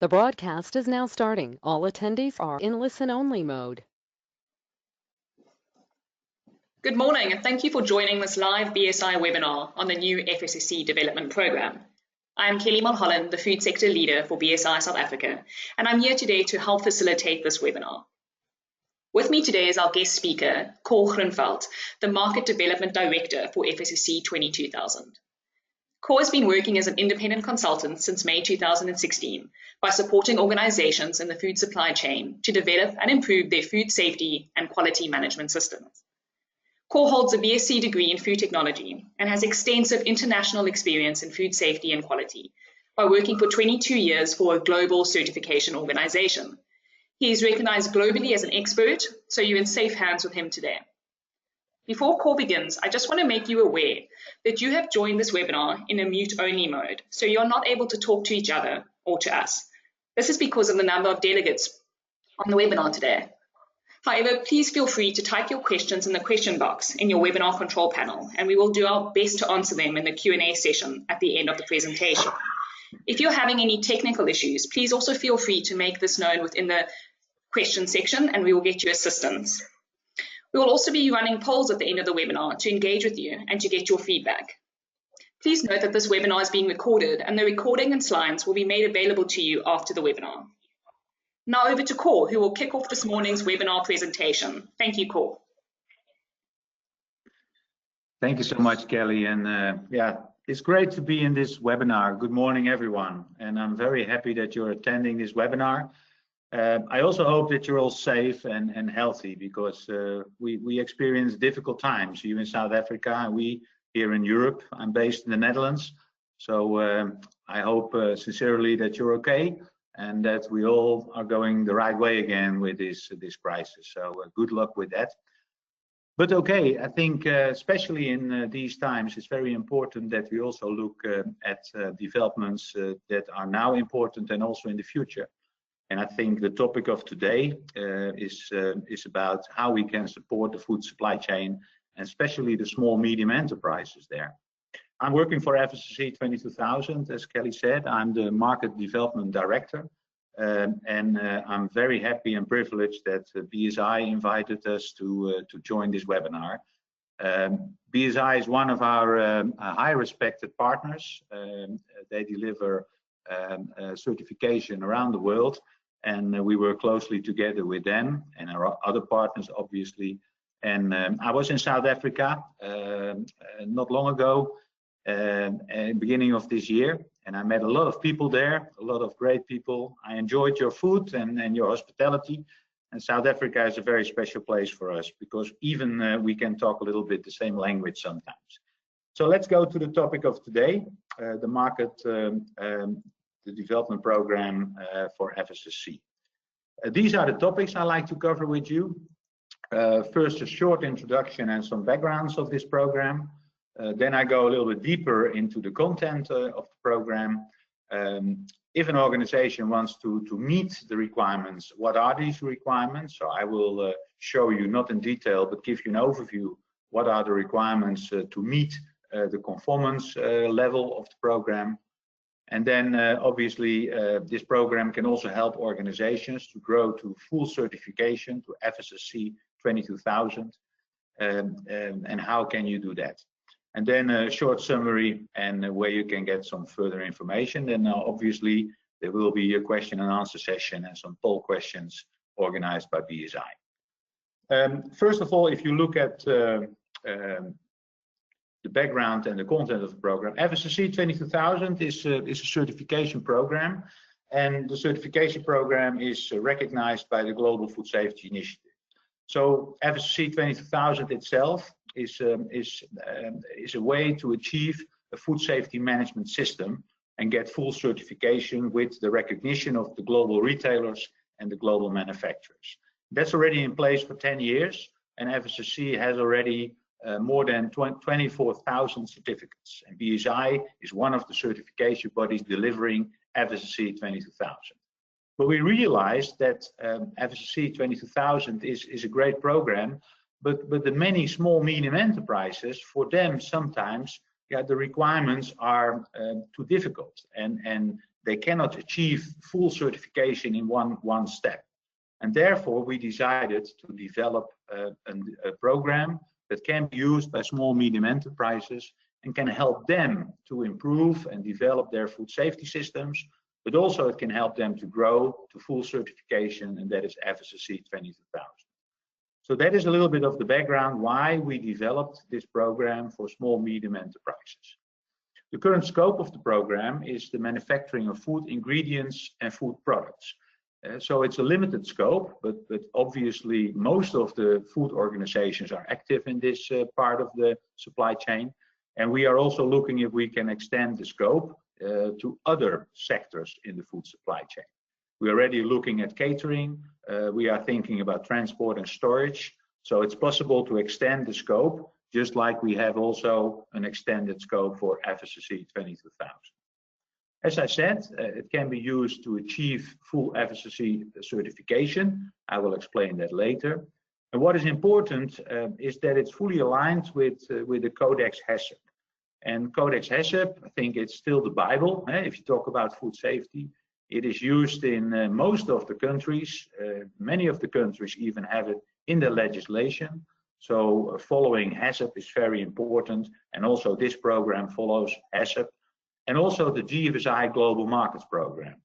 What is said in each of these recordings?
The broadcast is now starting. All attendees are in listen-only mode. Good morning and thank you for joining this live BSI webinar on the new FSSC development program. I am Kelly Mulholland, the Food Sector Leader for BSI South Africa, and I'm here today to help facilitate this webinar. With me today is our guest speaker, Cor Groenveld, the Market Development Director for FSSC 22000. Cor has been working as an independent consultant since May 2016 by supporting organizations in the food supply chain to develop and improve their food safety and quality management systems. Cor holds a BSc degree in food technology and has extensive international experience in food safety and quality by working for 22 years for a global certification organization. He is recognized globally as an expert, so you're in safe hands with him today. Before Cor begins, I just want to make you aware that you have joined this webinar in a mute-only mode, so you're not able to talk to each other or to us. This is because of the number of delegates on the webinar today. However, please feel free to type your questions in the question box in your webinar control panel, and we will do our best to answer them in the Q&A session at the end of the presentation. If you're having any technical issues, please also feel free to make this known within the question section, and we will get you assistance. We will also be running polls at the end of the webinar to engage with you and to get your feedback. Please note that this webinar is being recorded and the recording and slides will be made available to you after the webinar. Now over to Cor, who will kick off this morning's webinar presentation. Thank you, Cor. Thank you so much, Kelly. And it's great to be in this webinar. Good morning, everyone. And I'm very happy that you're attending this webinar. I also hope that you're all safe and healthy because we experience difficult times. You in South Africa and we here in Europe. I'm based in the Netherlands. So I hope sincerely that you're okay and that we all are going the right way again with this crisis. So good luck with that. But okay, I think especially in these times, it's very important that we also look at developments that are now important and also in the future. And I think the topic of today is about how we can support the food supply chain, and especially the small medium enterprises there. I'm working for FSSC 22000, as Kelly said. I'm the Market Development Director, and I'm very happy and privileged that BSI invited us to join this webinar. BSI is one of our high respected partners. They deliver certification around the world, and we work closely together with them and our other partners, obviously. And I was in South Africa not long ago, at the beginning of this year, and I met a lot of people there, a lot of great people. I enjoyed your food and your hospitality, and South Africa is a very special place for us because even we can talk a little bit the same language sometimes. So let's go to the topic of today, the market the development program for FSSC. These are the topics I like to cover with you. First, a short introduction and some backgrounds of this program. Then I go a little bit deeper into the content of the program. If an organization wants to meet the requirements, what are these requirements? So I will show you, not in detail, but give you an overview. What are the requirements to meet the conformance level of the program? And then obviously this program can also help organizations to grow to full certification to FSSC 22000. And how can you do that? And then a short summary and where you can get some further information. Then obviously there will be a question and answer session and some poll questions organized by BSI. First of all, if you look at the background and the content of the program, FSSC 22000 is a certification program, and the certification program is recognized by the Global Food Safety Initiative. So FSSC 22000 itself is a way to achieve a food safety management system and get full certification with the recognition of the global retailers and the global manufacturers. That's already in place for 10 years, and FSSC has already more than 24,000 certificates, and BSI is one of the certification bodies delivering FSSC 22000. But we realized that FSSC 22000 is a great program, but the many small medium enterprises, for them sometimes the requirements are too difficult, and they cannot achieve full certification in one step. And therefore, we decided to develop a program that can be used by small, medium enterprises and can help them to improve and develop their food safety systems, but also it can help them to grow to full certification, and that is FSSC 22000. So that is a little bit of the background why we developed this program for small, medium enterprises. The current scope of the program is the manufacturing of food ingredients and food products. So it's a limited scope, but obviously most of the food organizations are active in this part of the supply chain. And we are also looking if we can extend the scope to other sectors in the food supply chain. We're already looking at catering. We are thinking about transport and storage. So it's possible to extend the scope, just like we have also an extended scope for FSSC 22000. As I said, it can be used to achieve full FSSC certification. I will explain that later. And what is important is that it's fully aligned with the Codex HACCP. And Codex HACCP, I think it's still the Bible. If you talk about food safety, it is used in most of the countries. Many of the countries even have it in their legislation. So following HACCP is very important. And also this program follows HACCP. And also the GFSI Global Markets Program.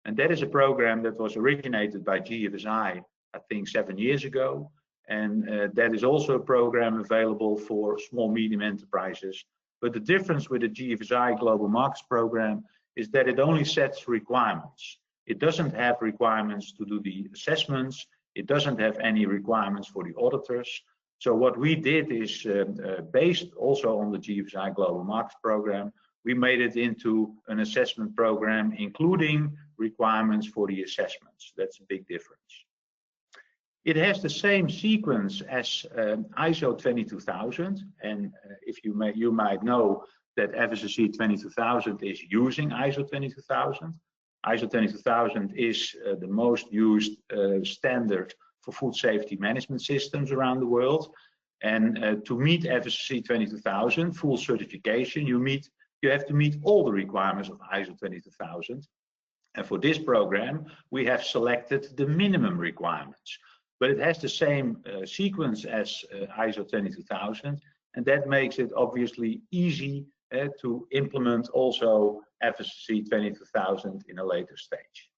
And that is a program that was originated by GFSI, I think 7 years ago. And that is also a program available for small, medium enterprises. But the difference with the GFSI Global Markets Program is that it only sets requirements. It doesn't have requirements to do the assessments. It doesn't have any requirements for the auditors. So what we did is based also on the GFSI Global Markets Program, we made it into an assessment program, including requirements for the assessments. That's a big difference. It has the same sequence as ISO 22000, and if you might know that FSSC 22000 is using ISO 22000. ISO 22000 is the most used standard for food safety management systems around the world. And to meet FSSC 22000 full certification, you have to meet all the requirements of ISO 22000. And for this program, we have selected the minimum requirements. But it has the same sequence as ISO 22000, and that makes it obviously easy to implement also FSSC 22000 in a later stage.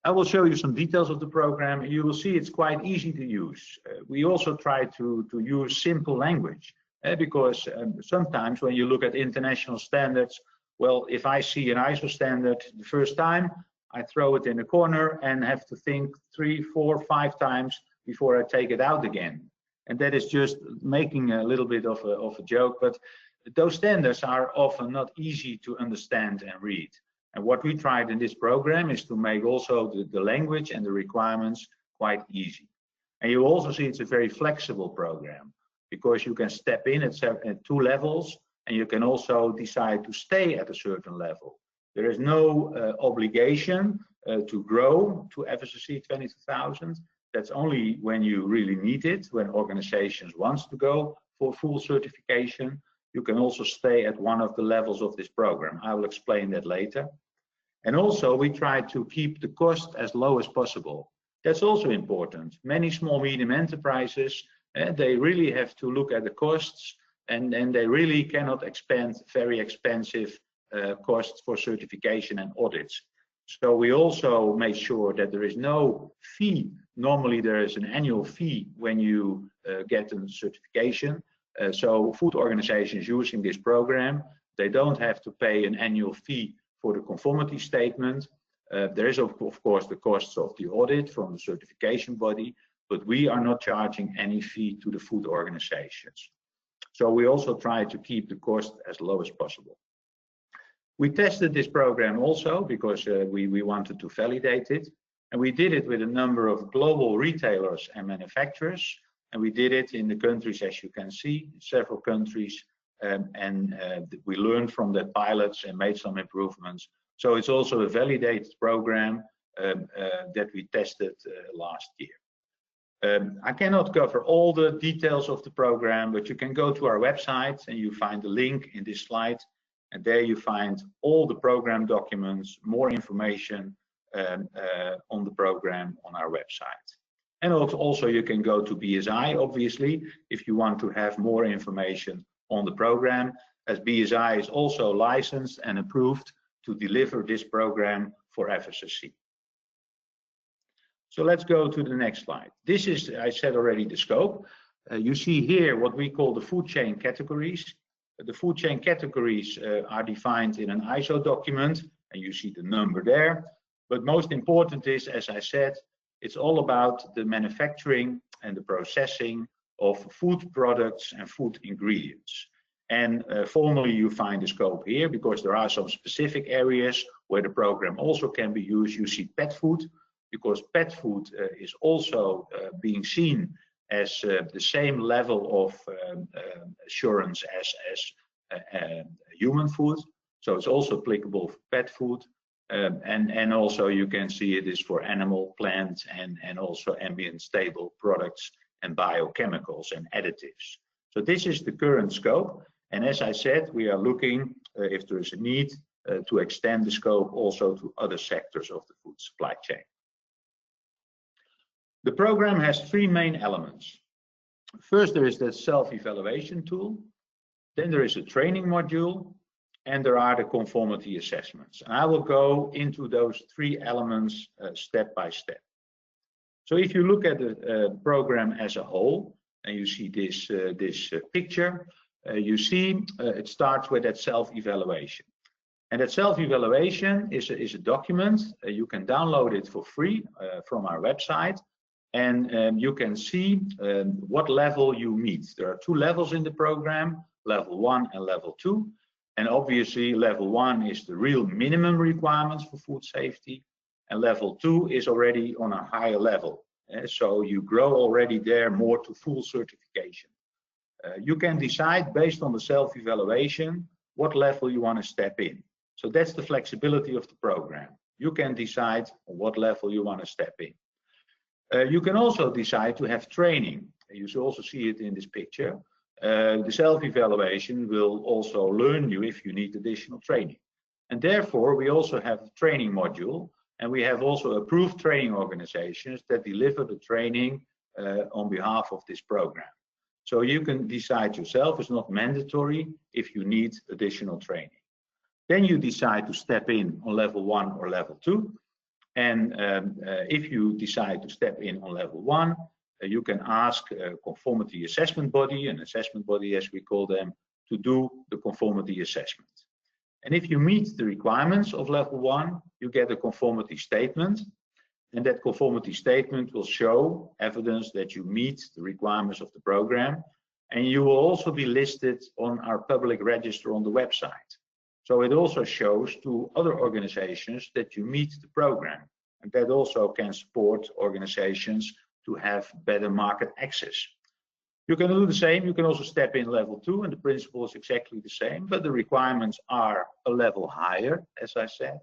I will show you some details of the program. You will see it's quite easy to use. We also try to use simple language. Because sometimes when you look at international standards, well, if I see an ISO standard the first time, I throw it in a corner and have to think 3, 4, 5 times before I take it out again. And that is just making a little bit of a joke, but those standards are often not easy to understand and read. And what we tried in this program is to make also the language and the requirements quite easy. And you also see it's a very flexible program, because you can step in at 2 levels, and you can also decide to stay at a certain level. There is no obligation to grow to FSSC 22000. That's only when you really need it, when organizations want to go for full certification. You can also stay at one of the levels of this program. I will explain that later. And also, we try to keep the cost as low as possible. That's also important. Many small, medium enterprises, they really have to look at the costs, and they really cannot expend very expensive costs for certification and audits. So we also make sure that there is no fee. Normally there is an annual fee when you get a certification. So food organizations using this program, they don't have to pay an annual fee for the conformity statement. There is of course the costs of the audit from the certification body, but we are not charging any fee to the food organizations. So we also try to keep the cost as low as possible. We tested this program also because we wanted to validate it, and we did it with a number of global retailers and manufacturers, and we did it in the countries, as you can see, several countries, and we learned from the pilots and made some improvements. So it's also a validated program that we tested last year. I cannot cover all the details of the program, but you can go to our website and you find the link in this slide. And there you find all the program documents, more information on the program on our website. And also you can go to BSI, obviously, if you want to have more information on the program, as BSI is also licensed and approved to deliver this program for FSSC. So let's go to the next slide. This is, I said already, the scope. You see here what we call the food chain categories. The food chain categories are defined in an ISO document, and you see the number there. But most important is, as I said, it's all about the manufacturing and the processing of food products and food ingredients. And formally you find the scope here because there are some specific areas where the program also can be used. You see pet food, because pet food is also being seen as the same level of assurance as human food. So it's also applicable for pet food. And also you can see it is for animal, plant, and also ambient stable products and biochemicals and additives. So this is the current scope. And as I said, we are looking if there is a need to extend the scope also to other sectors of the food supply chain. The program has three main elements. First, there is the self-evaluation tool. Then there is a training module. And there are the conformity assessments. And I will go into those three elements step by step. So if you look at the program as a whole, and you see this picture, you see it starts with that self-evaluation. And that self-evaluation is a document. You can download it for free from our website. And you can see what level you meet. There are two levels in the program, level 1 and level 2. And obviously level 1 is the real minimum requirements for food safety, and level 2 is already on a higher level. So you grow already there more to full certification. You can decide based on the self-evaluation what level you want to step in. So that's the flexibility of the program. You can decide on what level you want to step in. You can also decide to have training. You should also see it in this picture. The self-evaluation will also learn you if you need additional training. And therefore, we also have a training module, and we have also approved training organizations that deliver the training on behalf of this program. So you can decide yourself, it's not mandatory if you need additional training. Then you decide to step in on level 1 or level 2. And if you decide to step in on level 1, you can ask a conformity assessment body, an assessment body as we call them, to do the conformity assessment. And if you meet the requirements of level 1, you get a conformity statement. And that conformity statement will show evidence that you meet the requirements of the program. And you will also be listed on our public register on the website. So it also shows to other organizations that you meet the program. And that also can support organizations to have better market access. You can do the same. You can also step in level 2, and the principle is exactly the same, but the requirements are a level higher, as I said.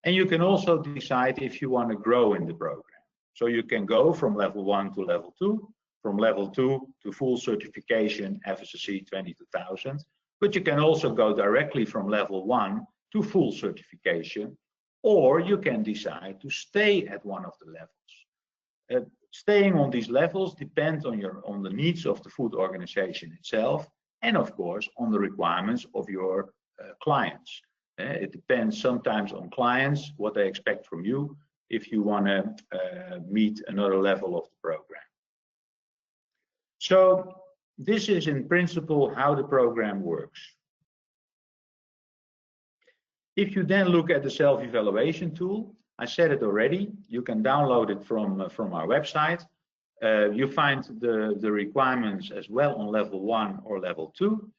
And you can also decide if you want to grow in the program. So you can go from level 1 to level 2, from level 2 to full certification FSSC 22000, but you can also go directly from level 1 to full certification, or you can decide to stay at one of the levels. Staying on these levels depends on the needs of the food organization itself, and of course on the requirements of your clients. It depends sometimes on clients, what they expect from you, if you want to meet another level of the program. So this is in principle how the program works. If you then look at the self-evaluation tool, I said it already, you can download it from our website. You find the requirements as well on level 1 or level 2,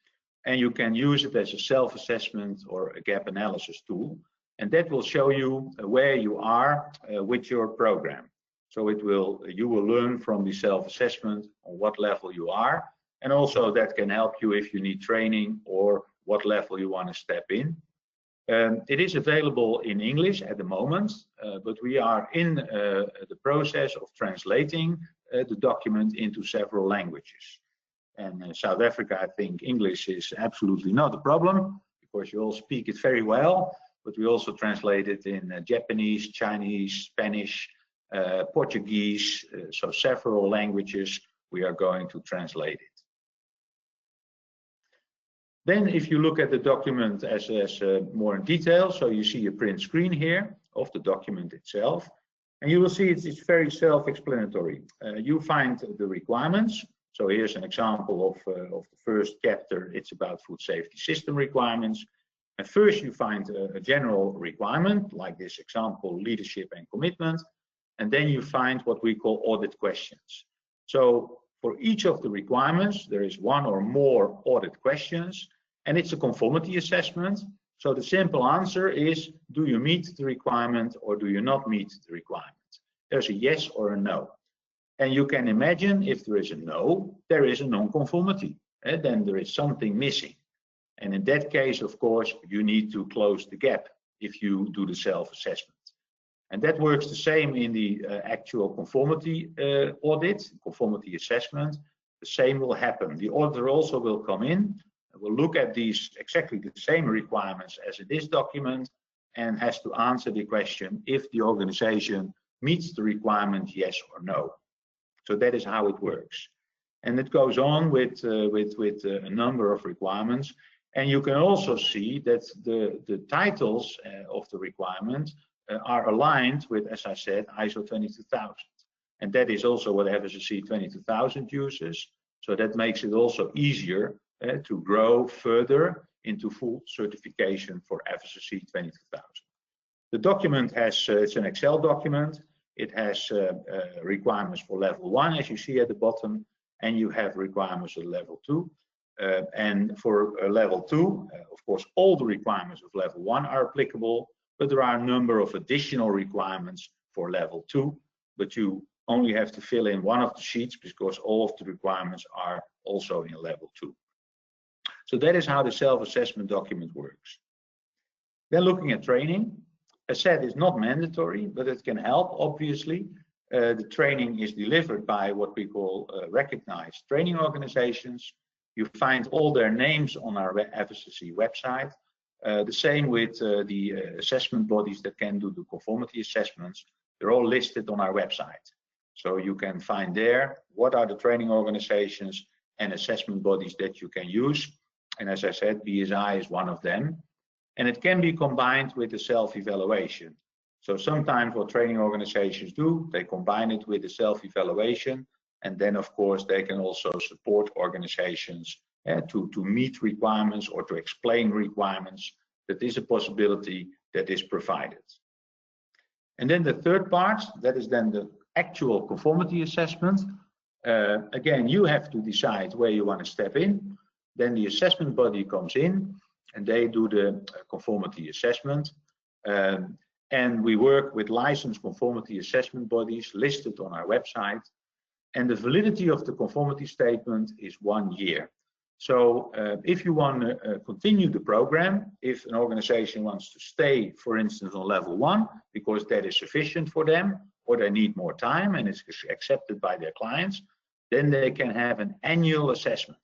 and you can use it as a self-assessment or a gap analysis tool, and that will show you where you are with your program. So you will learn from the self-assessment on what level you are, and also that can help you if you need training or what level you want to step in. It is available in English at the moment, but we are in the process of translating the document into several languages. And in South Africa, I think English is absolutely not a problem, course, you all speak it very well, but we also translate it in Japanese, Chinese, Spanish, Portuguese, so several languages we are going to translate it. Then if you look at the document as more in detail, so you see a print screen here of the document itself, and you will see it's very self-explanatory. You find the requirements. So here's an example of the first chapter. It's about food safety system requirements. And first you find a general requirement, like this example, leadership and commitment. And then you find what we call audit questions. So for each of the requirements, there is one or more audit questions, and it's a conformity assessment. So the simple answer is, do you meet the requirement or do you not meet the requirement? There's a yes or a no. And you can imagine if there is a no, there is a non-conformity. And then there is something missing. And in that case, of course, you need to close the gap if you do the self-assessment. And that works the same in the actual conformity audit, conformity assessment. The same will happen. The auditor also will come in, will look at these exactly the same requirements as in this document, and has to answer the question if the organization meets the requirement, yes or no. So that is how it works. And it goes on with a number of requirements. And you can also see that the titles of the requirement are aligned with, as I said, ISO 22000. And that is also what FSSC 22000 uses. So that makes it also easier to grow further into full certification for FSSC 22000. The document has, it's an Excel document. It has requirements for level 1, as you see at the bottom, and you have requirements at level 2. And for level 2, of course, all the requirements of level 1 are applicable, but there are a number of additional requirements for level 2, but you only have to fill in one of the sheets because all of the requirements are also in level 2. So that is how the self-assessment document works. Then looking at training, as said, it's not mandatory, but it can help, obviously. The training is delivered by what we call recognized training organizations. You find all their names on our FSSC website. The same with the assessment bodies that can do the conformity assessments. They're all listed on our website. So you can find there what are the training organizations and assessment bodies that you can use. And as I said, BSI is one of them. And it can be combined with the self-evaluation. So sometimes what training organizations do, they combine it with the self-evaluation. And then, of course, they can also support organizations to meet requirements or to explain requirements. That is a possibility that is provided. And then the third part, that is then the actual conformity assessment. Again, you have to decide where you want to step in. Then the assessment body comes in and they do the conformity assessment. And we work with licensed conformity assessment bodies listed on our website. And the validity of the conformity statement is 1 year. So if you want to continue the program, if an organization wants to stay, for instance, on level 1, because that is sufficient for them, or they need more time and it's accepted by their clients, then they can have an annual assessment.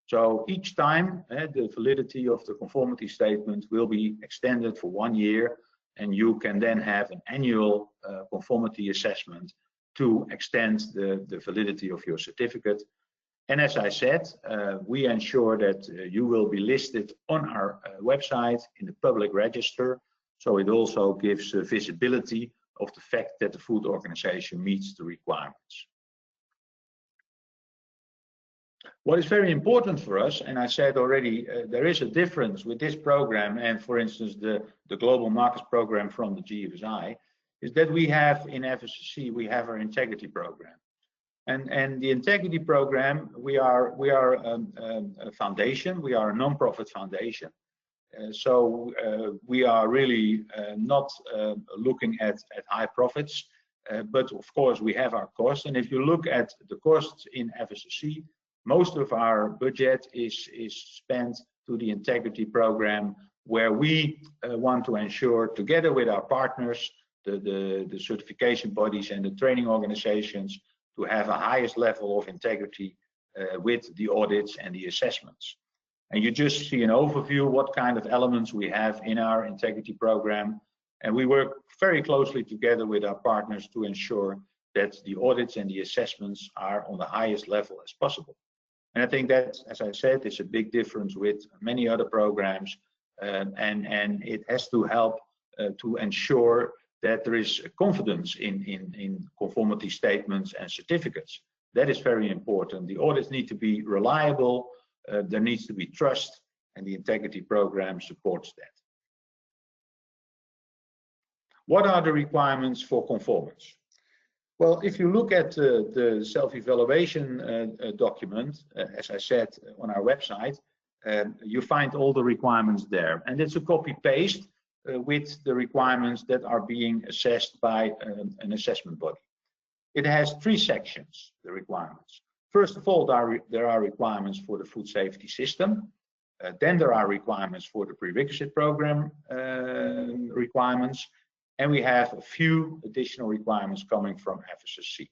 So each time the validity of the conformity statement will be extended for 1 year, and you can then have an annual conformity assessment to extend the validity of your certificate. And as I said, we ensure that you will be listed on our website in the public register. So it also gives visibility of the fact that the food organization meets the requirements. What is very important for us, and I said already, there is a difference with this program and, for instance, the Global Markets Program from the GFSI, is that we have in FSSC, we have our integrity program. And the integrity program, we are a foundation, we are a non-profit foundation. So we are really not looking at high profits, but of course we have our costs. And if you look at the costs in FSSC, most of our budget is spent to the integrity program, where we want to ensure, together with our partners, the certification bodies and the training organizations, to have a highest level of integrity with the audits and the assessments. And you just see an overview what kind of elements we have in our integrity program. And we work very closely together with our partners to ensure that the audits and the assessments are on the highest level as possible. And I think that, as I said, is a big difference with many other programs, and it has to help to ensure that there is confidence in conformity statements and certificates. That is very important. The audits need to be reliable, there needs to be trust, and the integrity program supports that. What are the requirements for conformance? Well, if you look at the self-evaluation document, as I said on our website, you find all the requirements there. And it's a copy-paste with the requirements that are being assessed by an assessment body. It has 3 sections, the requirements. First of all, there are requirements for the food safety system. Then there are requirements for the prerequisite program requirements. And we have a few additional requirements coming from FSSC.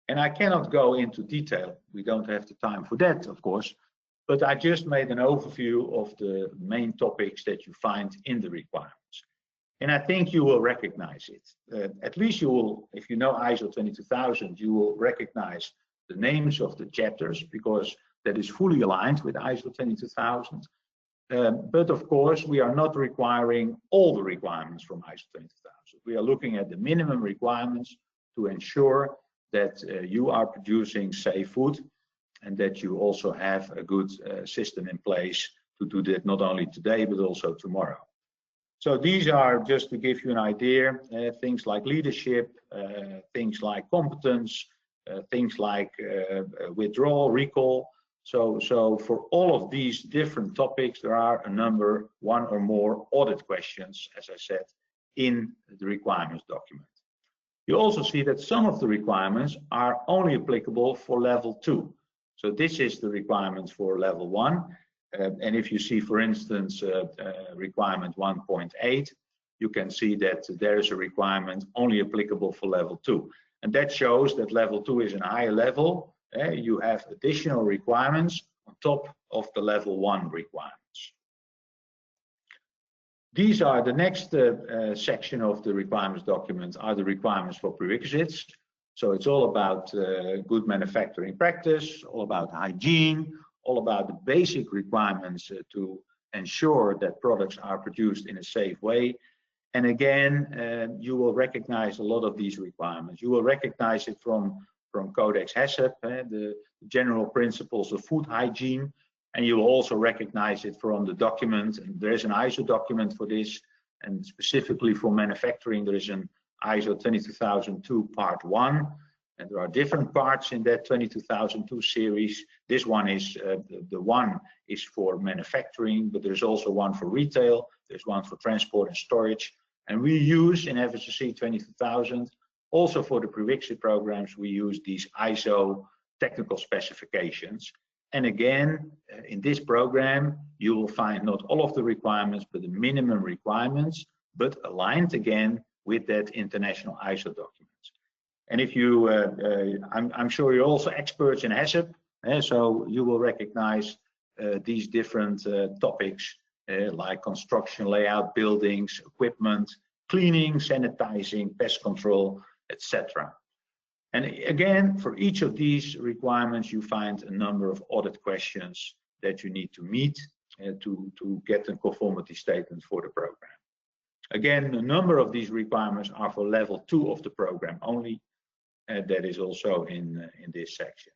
And I cannot go into detail. We don't have the time for that, of course. But I just made an overview of the main topics that you find in the requirements. And I think you will recognize it. At least you will, if you know ISO 22000, you will recognize the names of the chapters, because that is fully aligned with ISO 22000. But of course, we are not requiring all the requirements from ISO 22000. We are looking at the minimum requirements to ensure that you are producing safe food, and that you also have a good system in place to do that not only today, but also tomorrow. So these are, just to give you an idea, things like leadership, things like competence, things like withdrawal, recall. So for all of these different topics, there are a number, 1 or more audit questions, as I said, in the requirements document. You also see that some of the requirements are only applicable for level 2. So this is the requirements for level 1. And if you see, for instance, requirement 1.8, you can see that there is a requirement only applicable for level 2. And that shows that level 2 is a higher level. You have additional requirements on top of the level 1 requirements. These are the next section of the requirements document, are the requirements for prerequisites. So it's all about good manufacturing practice, all about hygiene, all about the basic requirements to ensure that products are produced in a safe way. And again, you will recognize a lot of these requirements. You will recognize it from Codex HACCP, the general principles of food hygiene, and you will also recognize it from the document. And there is an ISO document for this, and specifically for manufacturing, there is an ISO 22002 Part 1, and there are different parts in that 22002 series. This one is the one is for manufacturing, but there's also one for retail, there's one for transport and storage, and we use in FSSC 22000. Also for the prerequisite programs, we use these ISO technical specifications. And again, in this program, you will find not all of the requirements, but the minimum requirements, but aligned again with that international ISO documents. And if you, I'm sure you're also experts in HACCP, so you will recognize these different topics like construction, layout, buildings, equipment, cleaning, sanitizing, pest control, etc. And again, for each of these requirements, you find a number of audit questions that you need to meet to get a conformity statement for the program. Again, a number of these requirements are for level 2 of the program only. That is also in this section.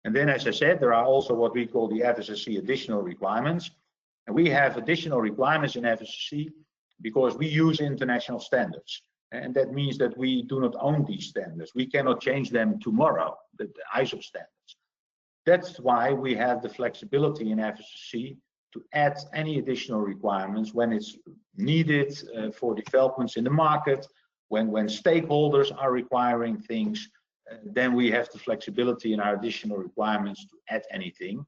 And then, as I said, there are also what we call the FSSC additional requirements. And we have additional requirements in FSSC because we use international standards. And that means that we do not own these standards. We cannot change them tomorrow, the ISO standards. That's why we have the flexibility in FSSC to add any additional requirements when it's needed for developments in the market, when stakeholders are requiring things, then we have the flexibility in our additional requirements to add anything.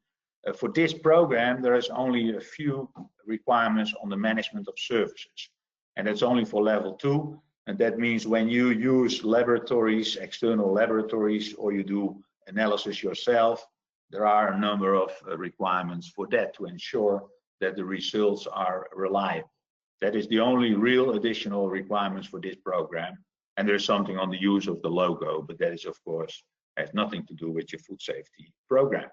For this program, there is only a few requirements on the management of services, and that's only for level 2. And that means when you use laboratories, external laboratories, or you do analysis yourself, there are a number of requirements for that to ensure that the results are reliable. That is the only real additional requirements for this program. And there's something on the use of the logo, but that is, of course, has nothing to do with your food safety program.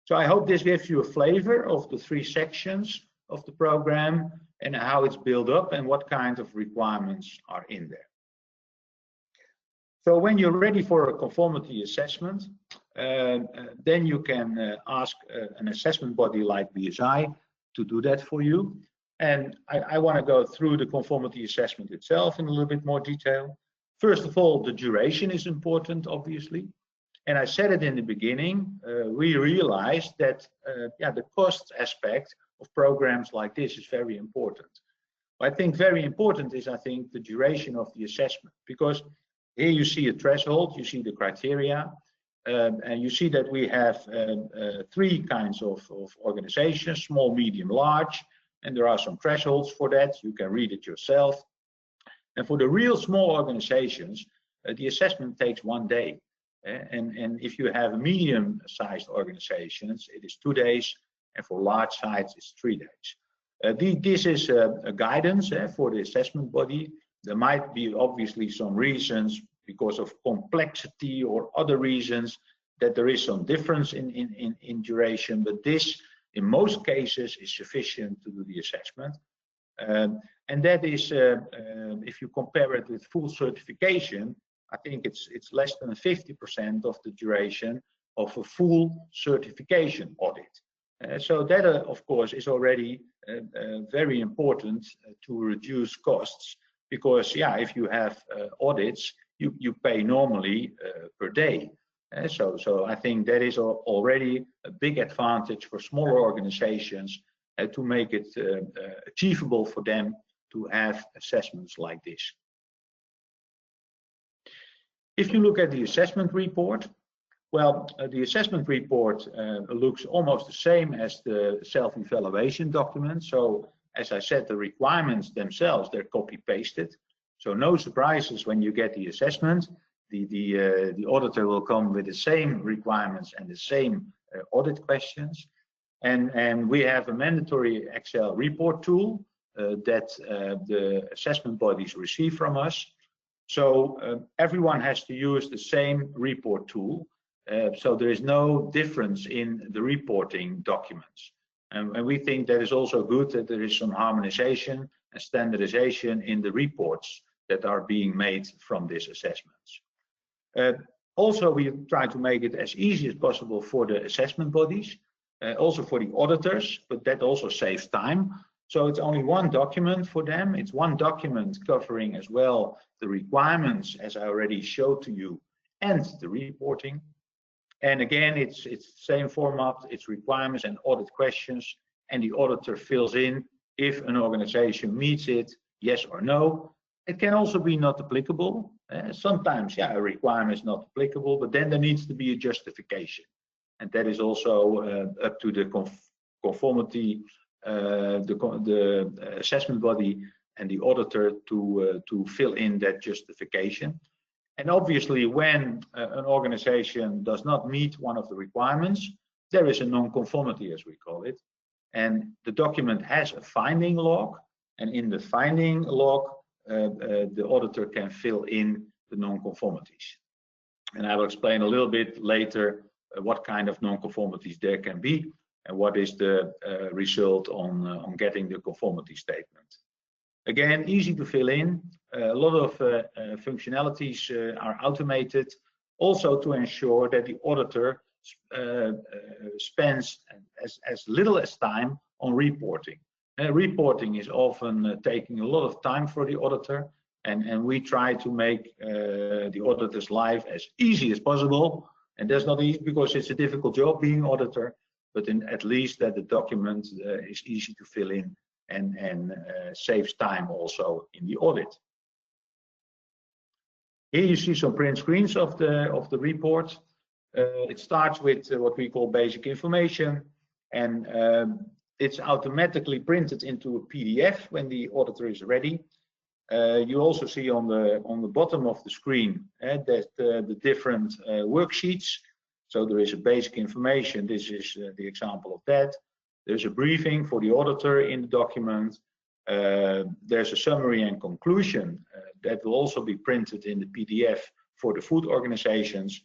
So I hope this gives you a flavor of the 3 sections of the program and how it's built up and what kind of requirements are in there. So when you're ready for a conformity assessment, then you can ask an assessment body like BSI to do that for you. And I want to go through the conformity assessment itself in a little bit more detail. First of all, the duration is important, obviously. And I said it in the beginning, we realized that the cost aspect of programs like this is very important. I think very important is, the duration of the assessment, because here you see a threshold, you see the criteria, and you see that we have 3 kinds of organizations, small, medium, large, and there are some thresholds for that. You can read it yourself. And for the real small organizations, the assessment takes 1 day. And if you have medium-sized organizations, it is 2 days, and for large sites, it's 3 days. This is a guidance for the assessment body. There might be obviously some reasons because of complexity or other reasons that there is some difference in duration, but this, in most cases, is sufficient to do the assessment. And that is, if you compare it with full certification, I think it's less than 50% of the duration of a full certification audit. So that, of course, is already very important to reduce costs, because, if you have audits, you pay normally per day. So I think that is already a big advantage for smaller organizations to make it achievable for them to have assessments like this. If you look at the assessment report, well, the assessment report looks almost the same as the self-evaluation document. So as I said, the requirements themselves, they're copy-pasted. So no surprises when you get the assessment. The auditor will come with the same requirements and the same audit questions. And we have a mandatory Excel report tool that the assessment bodies receive from us. So everyone has to use the same report tool. So there is no difference in the reporting documents. And we think that is also good that there is some harmonization and standardization in the reports that are being made from these assessments. Also, we try to make it as easy as possible for the assessment bodies, also for the auditors, but that also saves time. So it's only one document for them. It's one document covering as well the requirements, as I already showed to you, and the reporting. And again, it's the same format, it's requirements and audit questions, and the auditor fills in if an organization meets it, yes or no. It can also be not applicable. Sometimes, a requirement is not applicable, but then there needs to be a justification. And that is also up to the conformity, the assessment body and the auditor to fill in that justification. And obviously, when an organization does not meet one of the requirements, there is a non-conformity, as we call it. And the document has a finding log, and in the finding log, the auditor can fill in the non-conformities. And I will explain a little bit later what kind of non-conformities there can be and what is the result on getting the conformity statement. Again, easy to fill in. A lot of functionalities are automated, also to ensure that the auditor spends as little as time on reporting. Reporting is often taking a lot of time for the auditor, and we try to make the auditor's life as easy as possible. And that's not easy because it's a difficult job being auditor, but at least that the document is easy to fill in and saves time also in the audit. Here you see some print screens of the report. It starts with what we call basic information, and it's automatically printed into a PDF when the auditor is ready. You also see on the bottom of the screen that the different worksheets. So there is a basic information. This is the example of that. There's a briefing for the auditor in the document. There's a summary and conclusion that will also be printed in the PDF for the food organizations.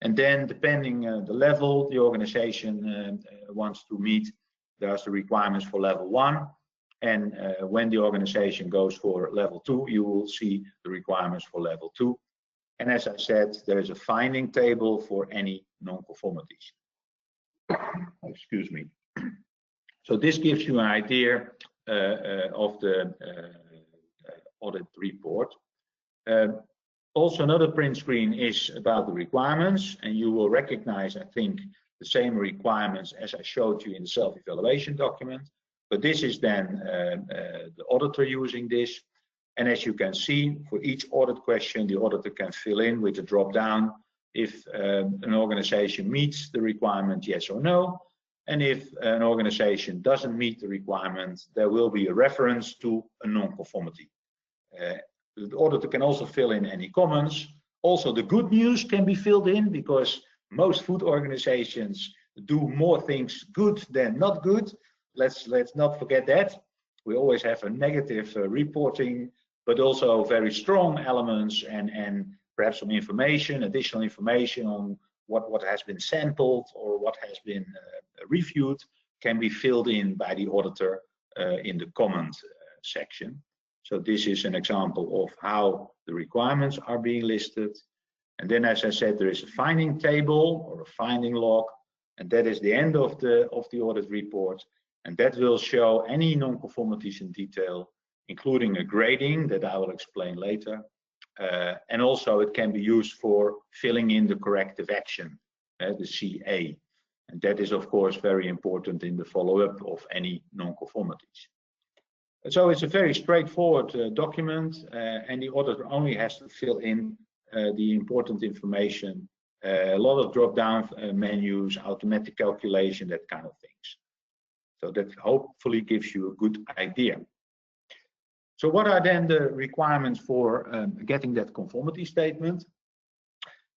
And then, depending the level the organization wants to meet, there's the requirements for level 1. And when the organization goes for level 2, you will see the requirements for level 2. And as I said, there is a finding table for any non-conformities. Excuse me. So this gives you an idea of the audit report. Also, another print screen is about the requirements, and you will recognize, I think, the same requirements as I showed you in the self-evaluation document. But this is then the auditor using this. And as you can see, for each audit question, the auditor can fill in with a drop-down if an organization meets the requirement, yes or no. And if an organization doesn't meet the requirement, there will be a reference to a non-conformity. The auditor can also fill in any comments. Also, the good news can be filled in because most food organizations do more things good than not good. Let's not forget that. We always have a negative reporting, but also very strong elements and perhaps some information, additional information on what has been sampled or what has been reviewed can be filled in by the auditor in the comment section. So this is an example of how the requirements are being listed. And then, as I said, there is a finding table or a finding log, and that is the end of the audit report. And that will show any non-conformities in detail, including a grading that I will explain later. And also it can be used for filling in the corrective action, the CA. And that is, of course, very important in the follow-up of any non-conformities. So it's a very straightforward document, and the auditor only has to fill in the important information, a lot of drop-down menus, automatic calculation, that kind of things. So that hopefully gives you a good idea. So what are then the requirements for getting that conformity statement?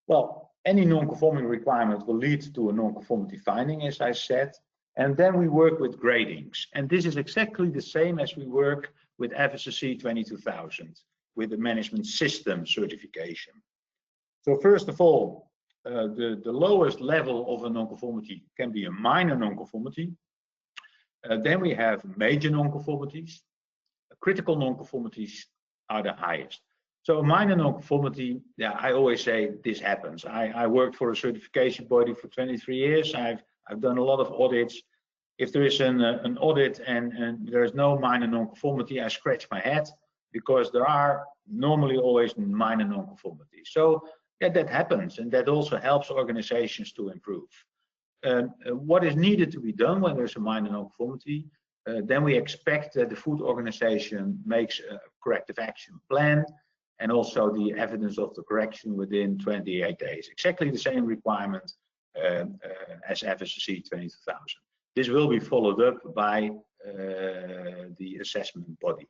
Well, any non-conforming requirement will lead to a non-conformity finding, as I said. And then we work with gradings. And this is exactly the same as we work with FSSC 22000, with the management system certification. So first of all, the lowest level of a non-conformity can be a minor non-conformity. Then we have major non-conformities. Critical non-conformities are the highest. So a minor non-conformity, yeah, I always say this happens. I worked for a certification body for 23 years. I've done a lot of audits. If there is an audit and there is no minor non-conformity, I scratch my head because there are normally always minor non-conformities. So yeah, that happens, and that also helps organizations to improve. What is needed to be done when there's a minor non-conformity? Then we expect that the food organization makes a corrective action plan and also the evidence of the correction within 28 days. Exactly the same requirement as FSSC 22000. This will be followed up by the assessment body.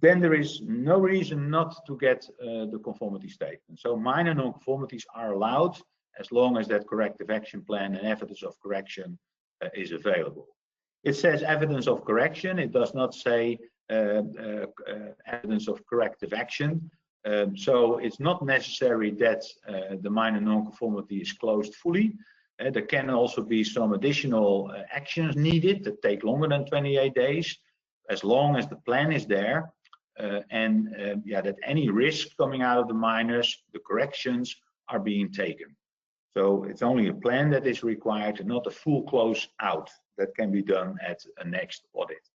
Then there is no reason not to get the conformity statement. So minor non-conformities are allowed as long as that corrective action plan and evidence of correction is available. It says evidence of correction. It does not say evidence of corrective action. So it's not necessary that the minor non-conformity is closed fully. There can also be some additional actions needed that take longer than 28 days, as long as the plan is there, yeah, that any risk coming out of the minors, the corrections are being taken. So it's only a plan that is required and not a full close out that can be done at a next audit.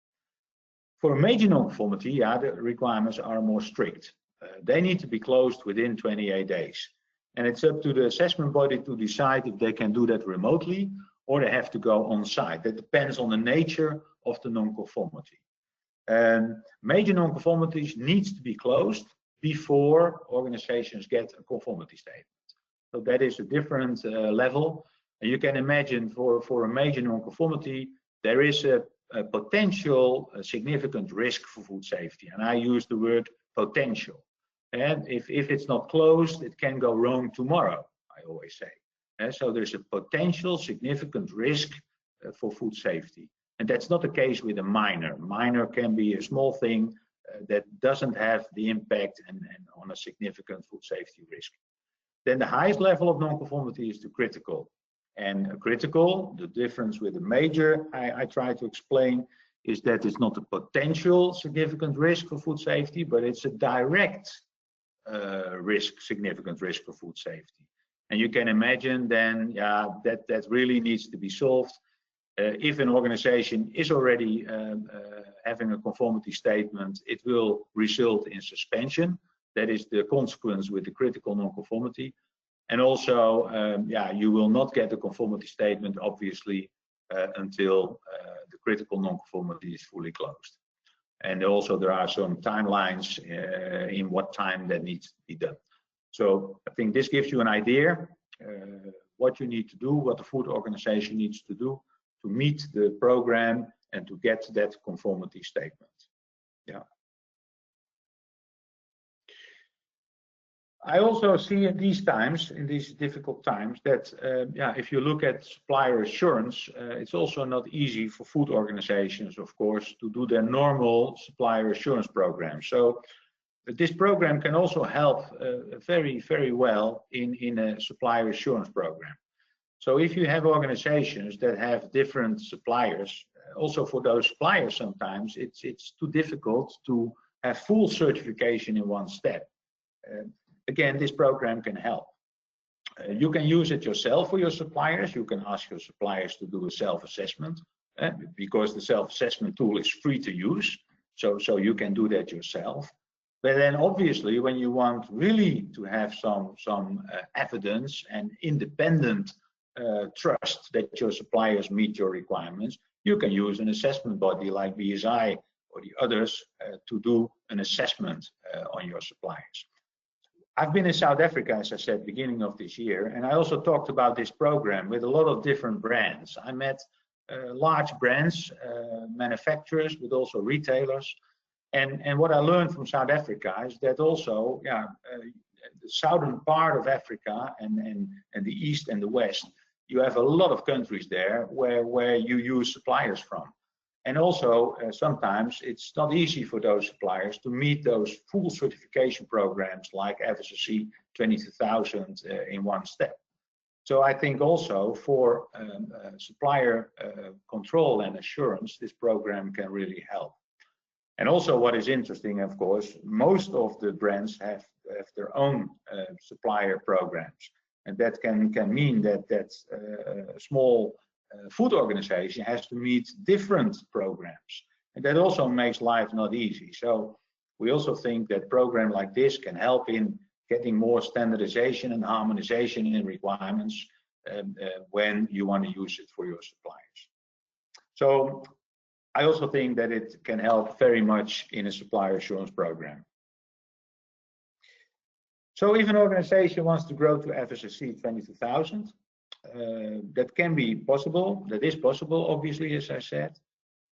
For a major non-conformity, yeah, the requirements are more strict. They need to be closed within 28 days. And it's up to the assessment body to decide if they can do that remotely or they have to go on site. That depends on the nature of the non-conformity. Major non-conformities needs to be closed before organizations get a conformity statement. So that is a different level. And you can imagine for a major non-conformity, there is a potential significant risk for food safety. And I use the word potential. And if it's not closed, it can go wrong tomorrow, I always say. So there's a potential significant risk for food safety. And that's not the case with a minor. Minor can be a small thing that doesn't have the impact and on a significant food safety risk. Then the highest level of non-conformity is the critical. And a critical, the difference with a major, I try to explain, is that it's not a potential significant risk for food safety, but it's a direct significant risk for food safety. And you can imagine then, that really needs to be solved. If an organization is already having a conformity statement, it will result in suspension. That is the consequence with the critical non-conformity. And also, you will not get a conformity statement, obviously, until the critical non-conformity is fully closed. And also there are some timelines in what time that needs to be done. So I think this gives you an idea what you need to do, what the food organization needs to do to meet the program and to get that conformity statement. Yeah. I also see in these times, in these difficult times, that if you look at supplier assurance, it's also not easy for food organizations, of course, to do their normal supplier assurance program. So this program can also help very, very well in a supplier assurance program. So if you have organizations that have different suppliers, also for those suppliers sometimes it's too difficult to have full certification in one step. Again, this program can help. You can use it yourself for your suppliers. You can ask your suppliers to do a self-assessment because the self-assessment tool is free to use. So you can do that yourself. But then obviously when you want really to have some evidence and independent trust that your suppliers meet your requirements, you can use an assessment body like BSI or the others to do an assessment on your suppliers. I've been in South Africa, as I said, beginning of this year, and I also talked about this program with a lot of different brands. I met large brands, manufacturers, but also retailers. And what I learned from South Africa is that also, the southern part of Africa and the east and the west, you have a lot of countries there where you use suppliers from. And also, sometimes it's not easy for those suppliers to meet those full certification programs like FSSC 22000 in one step. So I think also for supplier control and assurance, this program can really help. And also what is interesting, of course, most of the brands have their own supplier programs. And that can mean that a small food organization has to meet different programs. And that also makes life not easy. So we also think that program like this can help in getting more standardization and harmonization in requirements when you want to use it for your suppliers. So I also think that it can help very much in a supplier assurance program. So if an organization wants to grow to FSSC 22000, that can be possible. That is possible, obviously, as I said.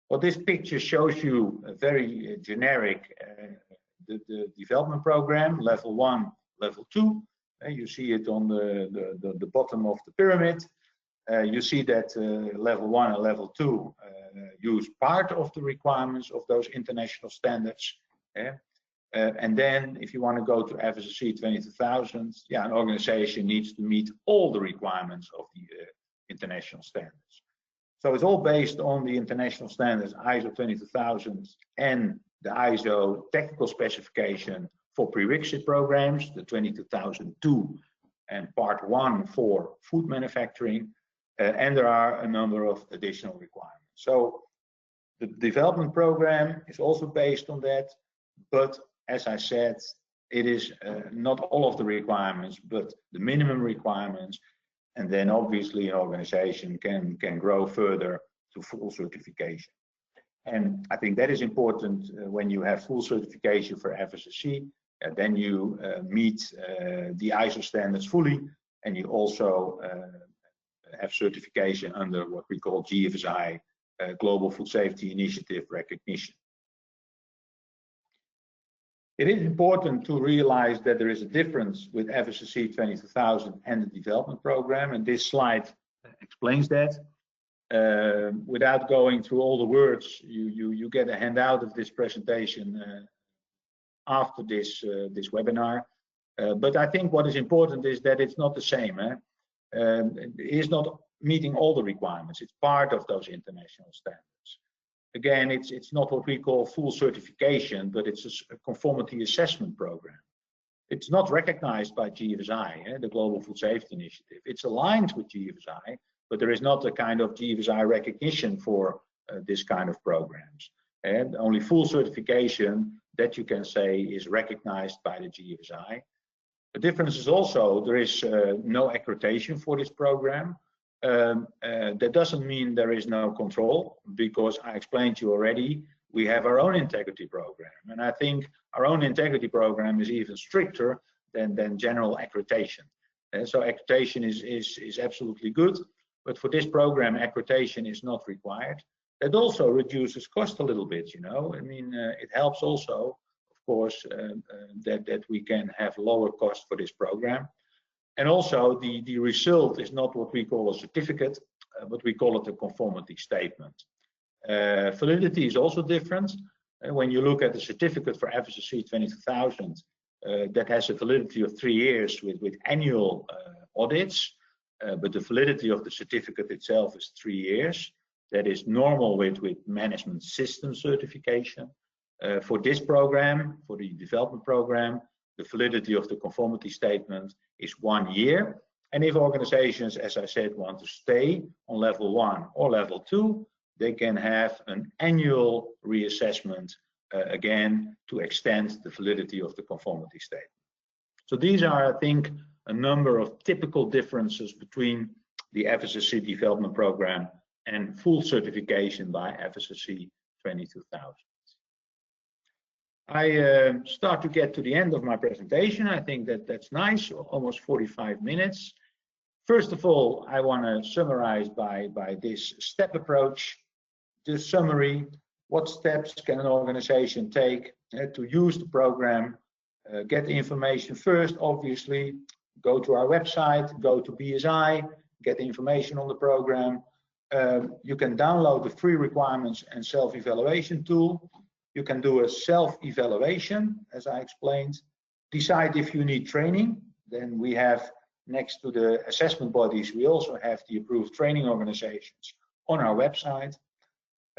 Well, this picture shows you a very generic the development program, level 1, level 2. You see it on the bottom of the pyramid. You see that level 1 and level 2 use part of the requirements of those international standards. And then if you want to go to FSSC 22000, an organization needs to meet all the requirements of the international standards. So it's all based on the international standards ISO 22000 and the ISO technical specification for prerequisite programs, the 22002 and part 1 for food manufacturing. And there are a number of additional requirements. So the development program is also based on that, but as I said, it is not all of the requirements, but the minimum requirements. And then obviously an organization can grow further to full certification. And I think that is important when you have full certification for FSSC, then you meet the ISO standards fully, and you also have certification under what we call GFSI, Global Food Safety Initiative recognition. It is important to realize that there is a difference with FSSC 22000 and the development program, and this slide explains that. Without going through all the words, you get a handout of this presentation after this webinar. But I think what is important is that it's not the same. It is not meeting all the requirements. It's part of those international standards. Again, it's not what we call full certification, but it's a conformity assessment program. It's not recognized by GFSI, the Global Food Safety Initiative. It's aligned with GFSI, but there is not a kind of GFSI recognition for this kind of programs. And only full certification that you can say is recognized by the GFSI. The difference is also there is no accreditation for this program. That doesn't mean there is no control, because I explained to you already, we have our own integrity program. And I think our own integrity program is even stricter than general accreditation. So accreditation is absolutely good, but for this program, accreditation is not required. That also reduces cost a little bit, you know. I mean, it helps also, of course, that we can have lower cost for this program. And also the result is not what we call a certificate, but we call it a conformity statement. Validity is also different. When you look at the certificate for FSSC 22000, that has a validity of 3 years with annual audits, but the validity of the certificate itself is 3 years. That is normal with management system certification. For this program, for the development program, the validity of the conformity statement is 1 year. And if organizations, as I said, want to stay on level 1 or level 2, they can have an annual reassessment again to extend the validity of the conformity statement. So these are, I think, a number of typical differences between the FSSC development program and full certification by FSSC 22000. I start to get to the end of my presentation. I think that's nice, almost 45 minutes. First of all, I want to summarize by this step approach, the summary. What steps can an organization take to use the program? Get the information first, obviously. Go to our website, go to BSI, get the information on the program. You can download the free requirements and self-evaluation tool. You can do a self-evaluation, as I explained. Decide if you need training. Then we have, next to the assessment bodies, we also have the approved training organizations on our website.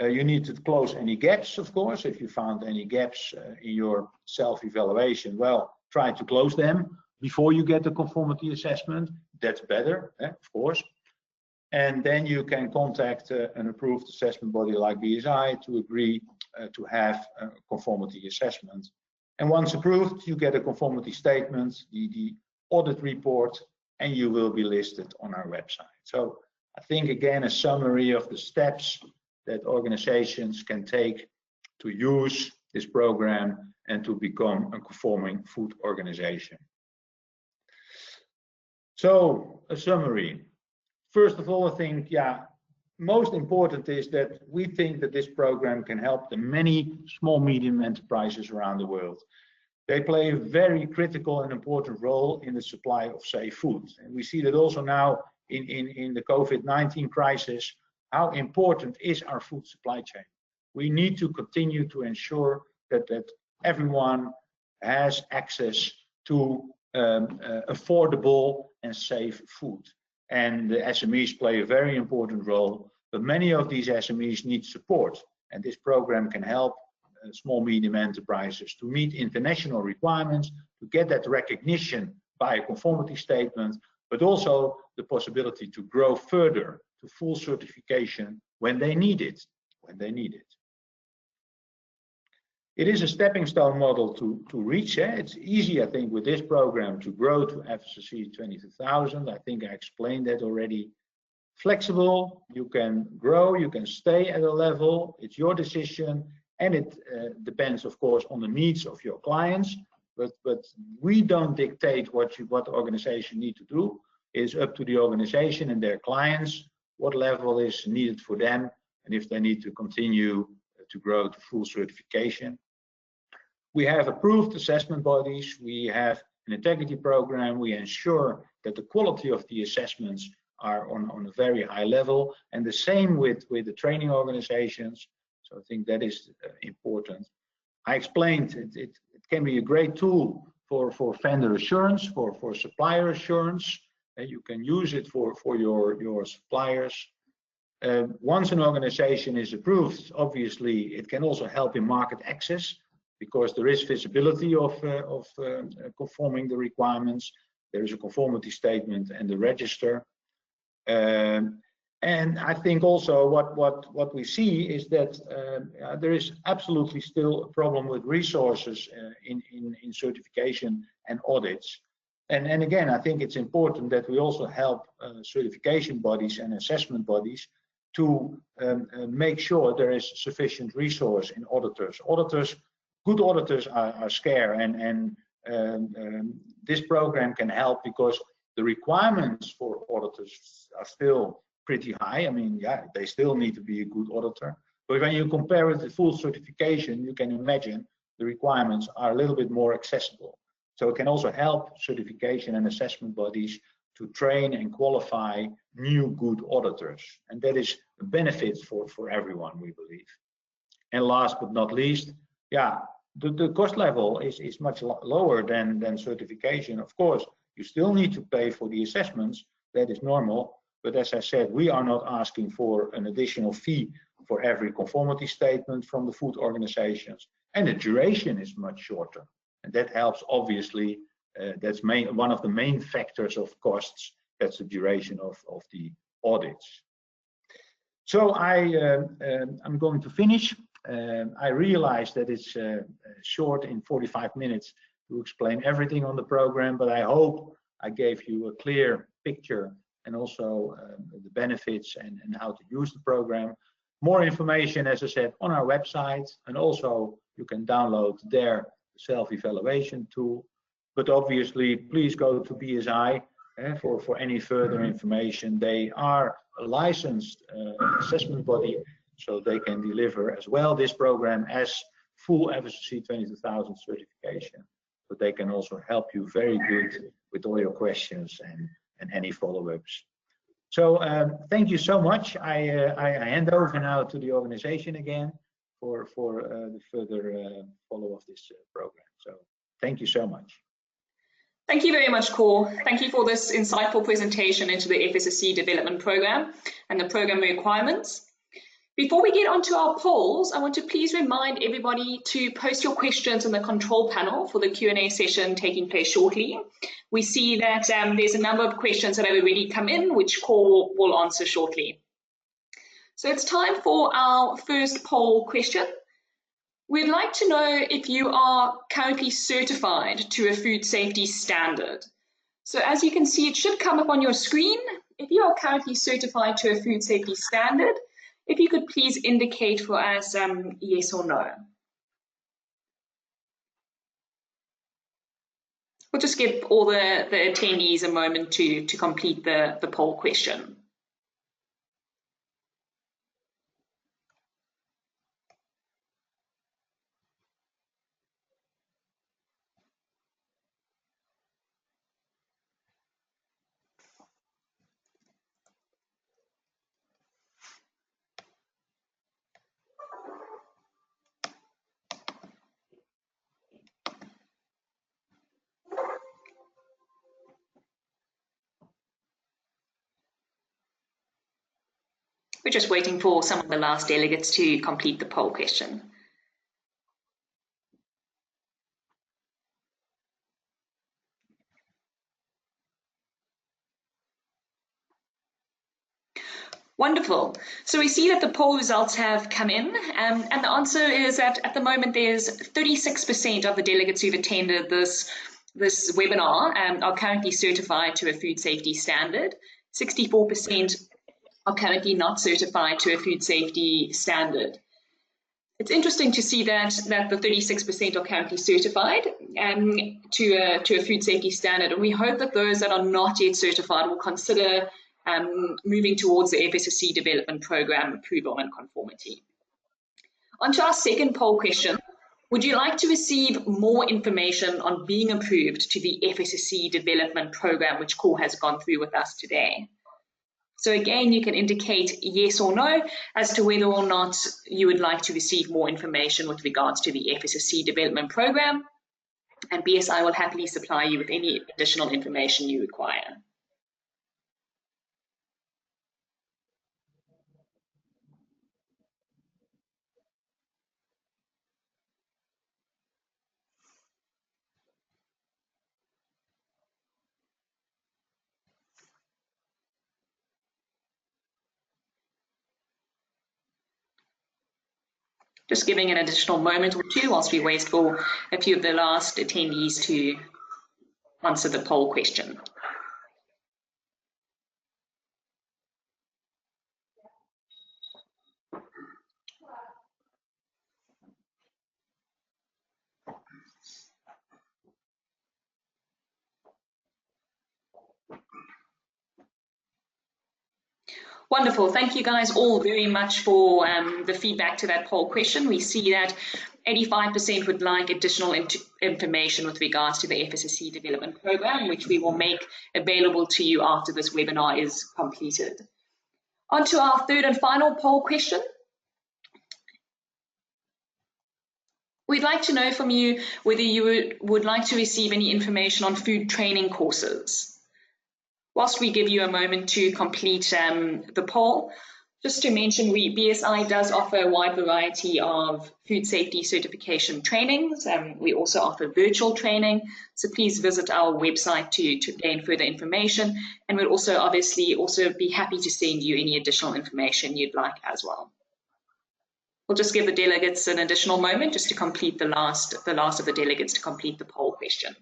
You need to close any gaps, of course. If you found any gaps in your self-evaluation, well, try to close them before you get the conformity assessment. That's better, of course. And then you can contact an approved assessment body like BSI to agree to have a conformity assessment. And once approved, you get a conformity statement, the audit report, and you will be listed on our website. So I think, again, a summary of the steps that organizations can take to use this program and to become a conforming food organization. So a summary. First of all, I think, most important is that we think that this program can help the many small, medium enterprises around the world. They play a very critical and important role in the supply of safe food. And we see that also now in the COVID-19 crisis, how important is our food supply chain. We need to continue to ensure that everyone has access to affordable and safe food. And the SMEs play a very important role, but many of these SMEs need support. And this program can help small, medium enterprises to meet international requirements, to get that recognition by a conformity statement, but also the possibility to grow further to full certification when they need it. It is a stepping stone model to reach. It's easy, I think, with this program to grow to FSSC 22000. I think I explained that already. Flexible, you can grow, you can stay at a level. It's your decision, and it depends, of course, on the needs of your clients. But we don't dictate what the organization need to do. It's up to the organization and their clients what level is needed for them, and if they need to continue to grow to full certification. We have approved assessment bodies, we have an integrity program, we ensure that the quality of the assessments are on a very high level, and the same with the training organizations. So I think that is important. I explained it can be a great tool for vendor assurance, for supplier assurance. You can use it for your suppliers. Once an organization is approved, obviously it can also help in market access, because there is visibility of conforming the requirements. There is a conformity statement and the register. And I think also what we see is that there is absolutely still a problem with resources in certification and audits. And again, I think it's important that we also help certification bodies and assessment bodies to make sure there is sufficient resource in auditors. Good auditors are scarce, and this program can help, because the requirements for auditors are still pretty high. I mean, yeah, they still need to be a good auditor. But when you compare it to full certification, you can imagine the requirements are a little bit more accessible. So it can also help certification and assessment bodies to train and qualify new good auditors. And that is a benefit for everyone, we believe. And last but not least, yeah, the cost level is much lower than certification. Of course, you still need to pay for the assessments, that is normal. But as I said, we are not asking for an additional fee for every conformity statement from the food organizations. And the duration is much shorter. And that helps, obviously. That's one of the main factors of costs. That's the duration of the audits. So I'm going to finish. I realize that it's short in 45 minutes to explain everything on the program, but I hope I gave you a clear picture, and also the benefits and how to use the program. More information, as I said, on our website, and also you can download their self-evaluation tool. But obviously, please go to BSI for any further information. They are a licensed assessment body, so they can deliver as well this program as full FSSC 22000 certification. But they can also help you very good with all your questions and any follow-ups. So thank you so much. I hand over now to the organization again for the further follow of this program. So thank you so much. Thank you very much, Cor. Thank you for this insightful presentation into the FSSC development program and the program requirements. Before we get onto our polls, I want to please remind everybody to post your questions in the control panel for the Q&A session taking place shortly. We see that there's a number of questions that have already come in, which Cor will answer shortly. So it's time for our first poll question. We'd like to know if you are currently certified to a food safety standard. So as you can see, it should come up on your screen. If you are currently certified to a food safety standard, if you could please indicate for us yes or no. We'll just give all the attendees a moment to complete the poll question. We're just waiting for some of the last delegates to complete the poll question. Wonderful. So we see that the poll results have come in, and the answer is that at the moment there's 36% of the delegates who've attended this webinar are currently certified to a food safety standard. 64% are currently not certified to a food safety standard. It's interesting to see that the 36% are currently certified to a food safety standard, and we hope that those that are not yet certified will consider moving towards the FSSC development program approval and conformity. On to our second poll question. Would you like to receive more information on being approved to the FSSC development program, which Cor has gone through with us today? So again, you can indicate yes or no as to whether or not you would like to receive more information with regards to the FSSC development program, and BSI will happily supply you with any additional information you require. Just giving an additional moment or two whilst we wait for a few of the last attendees to answer the poll question. Wonderful. Thank you guys all very much for the feedback to that poll question. We see that 85% would like additional information with regards to the FSSC development program, which we will make available to you after this webinar is completed. On to our third and final poll question. We'd like to know from you whether you would like to receive any information on food training courses. Whilst we give you a moment to complete the poll, just to mention, BSI does offer a wide variety of food safety certification trainings. We also offer virtual training, so please visit our website to gain further information, and we'll also obviously be happy to send you any additional information you'd like as well. We'll just give the delegates an additional moment just to complete the last of the delegates to complete the poll question.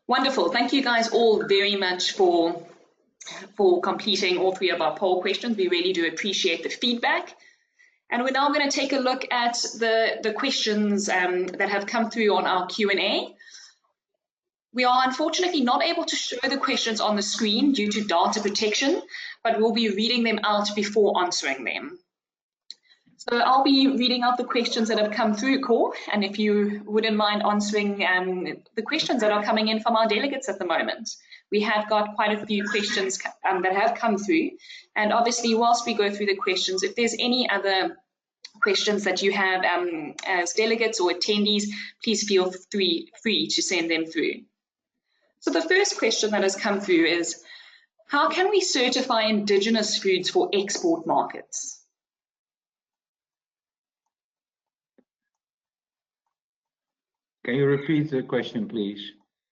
Wonderful. Thank you guys all very much for completing all three of our poll questions. We really do appreciate the feedback. And we're now going to take a look at the questions that have come through on our Q&A. We are unfortunately not able to show the questions on the screen due to data protection, but we'll be reading them out before answering them. So I'll be reading out the questions that have come through, Cor, and if you wouldn't mind answering the questions that are coming in from our delegates at the moment. We have got quite a few questions that have come through, and obviously whilst we go through the questions, if there's any other questions that you have as delegates or attendees, please feel free to send them through. So the first question that has come through is, how can we certify indigenous foods for export markets? Can you repeat the question, please?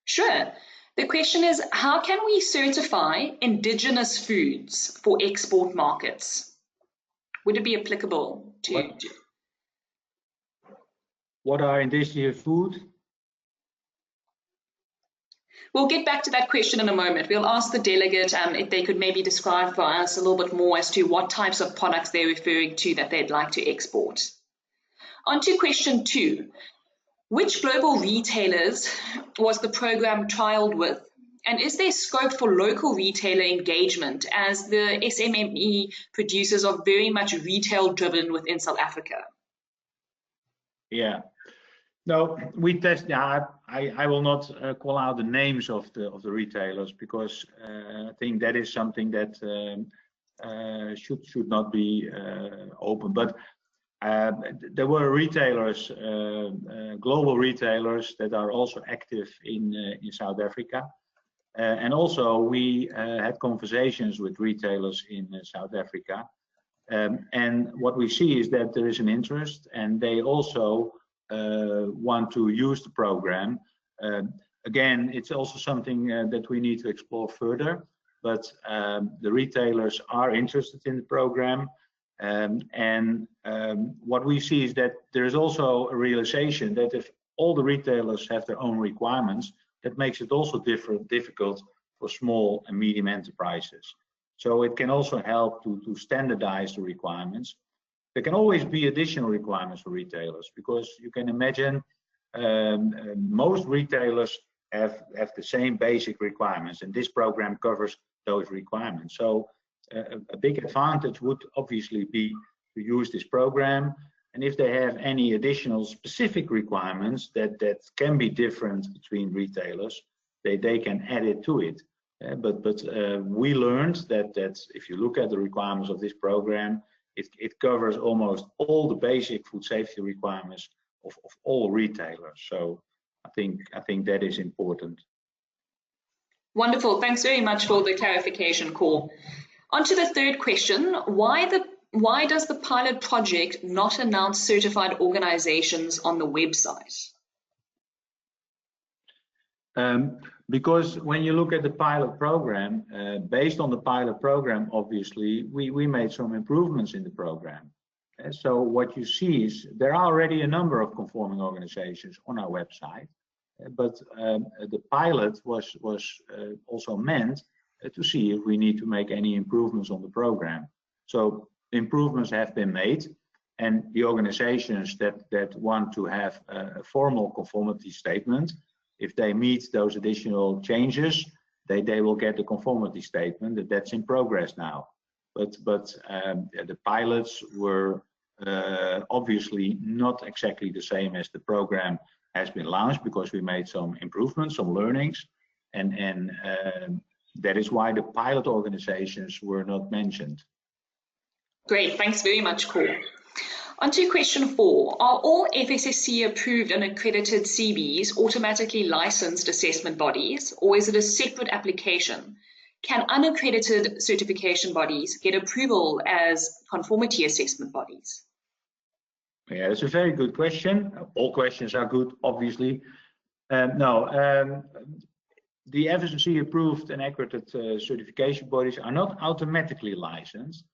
Sure. The question is, how can we certify indigenous foods for export markets? Would it be applicable to... What are indigenous food? We'll get back to that question in a moment. We'll ask the delegate if they could maybe describe for us a little bit more as to what types of products they're referring to that they'd like to export. On to question 2. Which global retailers was the program trialed with? And is there scope for local retailer engagement, as the SMME producers are very much retail driven within South Africa? Yeah, no, we test. Yeah, I will not call out the names of the retailers, because I think that is something that should not be open. But there were retailers, global retailers, that are also active in South Africa, and also we had conversations with retailers in South Africa, and what we see is that there is an interest, and they also want to use the program. Again, it's also something that we need to explore further, but the retailers are interested in the program. What we see is that there is also a realization that if all the retailers have their own requirements, that makes it also difficult for small and medium enterprises. So it can also help to standardize the requirements. There can always be additional requirements for retailers, because you can imagine most retailers have the same basic requirements, and this program covers those requirements. So a big advantage would obviously be to use this program, and if they have any additional specific requirements that can be different between retailers, they can add it to it. But we learned that if you look at the requirements of this program, it covers almost all the basic food safety requirements of all retailers. So I think that is important. Wonderful. Thanks very much for the clarification, Cor. On to the third question. Why does the pilot project not announce certified organizations on the website? Because when you look at the pilot program, based on the pilot program, obviously, we made some improvements in the program. So what you see is there are already a number of conforming organizations on our website, but the pilot was also meant to see if we need to make any improvements on the program. So improvements have been made, and the organizations that want to have a formal conformity statement, if they meet those additional changes, they will get the conformity statement. That's in progress now. But the pilots were obviously not exactly the same as the program has been launched, because we made some improvements, some learnings, and that is why the pilot organizations were not mentioned. Great, thanks very much, Cor. On to question 4. Are all FSSC approved and accredited CBs automatically licensed assessment bodies, or is it a separate application? Can unaccredited certification bodies get approval as conformity assessment bodies? Yeah, that's a very good question. All questions are good, obviously. The FSSC approved and accredited certification bodies are not automatically licensed,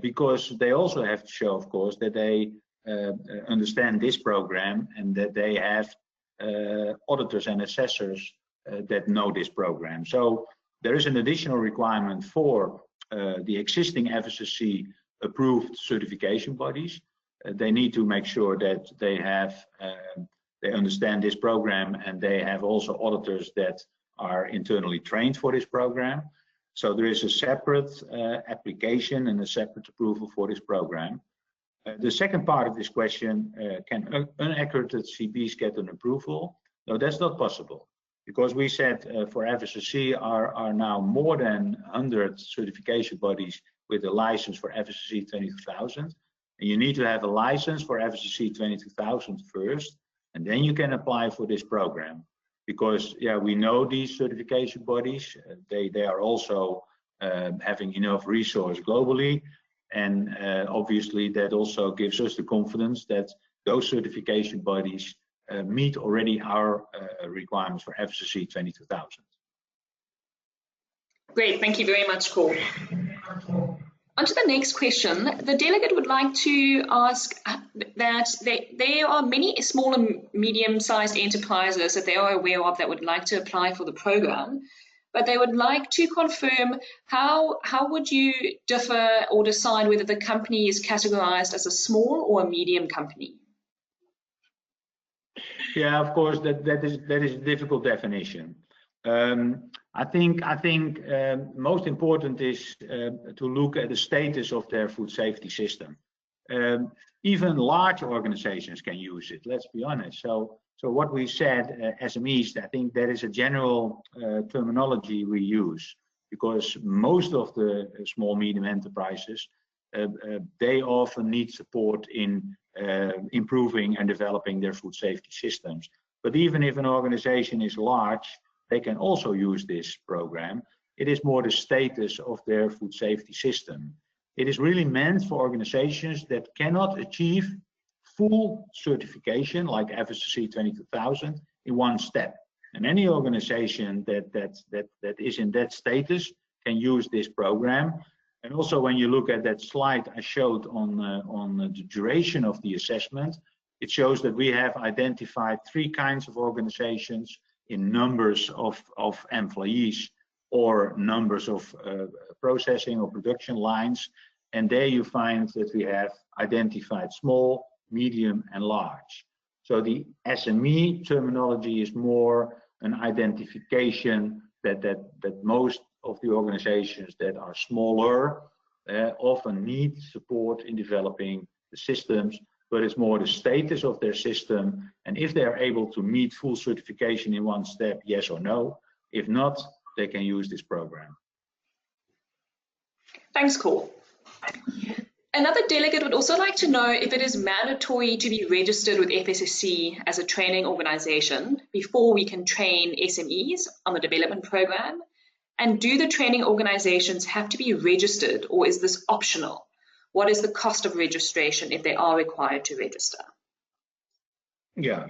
because they also have to show, of course, that they understand this program and that they have auditors and assessors that know this program. So there is an additional requirement for the existing FSSC approved certification bodies. They need to make sure that they understand this program, and they have also auditors that are internally trained for this program. So there is a separate application and a separate approval for this program. The second part of this question, can unaccredited CBs get an approval? No, that's not possible, because we said for FSSC are now more than 100 certification bodies with a license for FSSC 22000. And you need to have a license for FSSC 22000 first, and then you can apply for this program. Because we know these certification bodies, they are also having enough resource globally, and obviously that also gives us the confidence that those certification bodies meet already our requirements for FSSC 22000. Great, thank you very much, Cor. On to the next question. The delegate would like to ask that there are many small and medium-sized enterprises that they are aware of that would like to apply for the program, but they would like to confirm how would you differ or decide whether the company is categorized as a small or a medium company? Yeah, of course, that is a difficult definition. I think most important is to look at the status of their food safety system. Even large organizations can use it, let's be honest. So what we said, SMEs, I think that is a general terminology we use, because most of the small medium enterprises, they often need support in improving and developing their food safety systems. But even if an organization is large, they can also use this program. It is more the status of their food safety system. It is really meant for organizations that cannot achieve full certification like FSSC 22000 in one step. And any organization that is in that status can use this program. And also, when you look at that slide I showed on the duration of the assessment, it shows that we have identified 3 kinds of organizations in numbers of employees, or numbers of processing or production lines. And there you find that we have identified small, medium, and large. So the SME terminology is more an identification that most of the organizations that are smaller often need support in developing the systems, but it's more the status of their system. And if they are able to meet full certification in one step, yes or no. If not, they can use this program. Thanks, Cor. Another delegate would also like to know if it is mandatory to be registered with FSSC as a training organization before we can train SMEs on the development program. And do the training organizations have to be registered, or is this optional? What is the cost of registration if they are required to register? Yeah,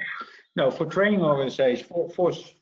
no, for training organizations,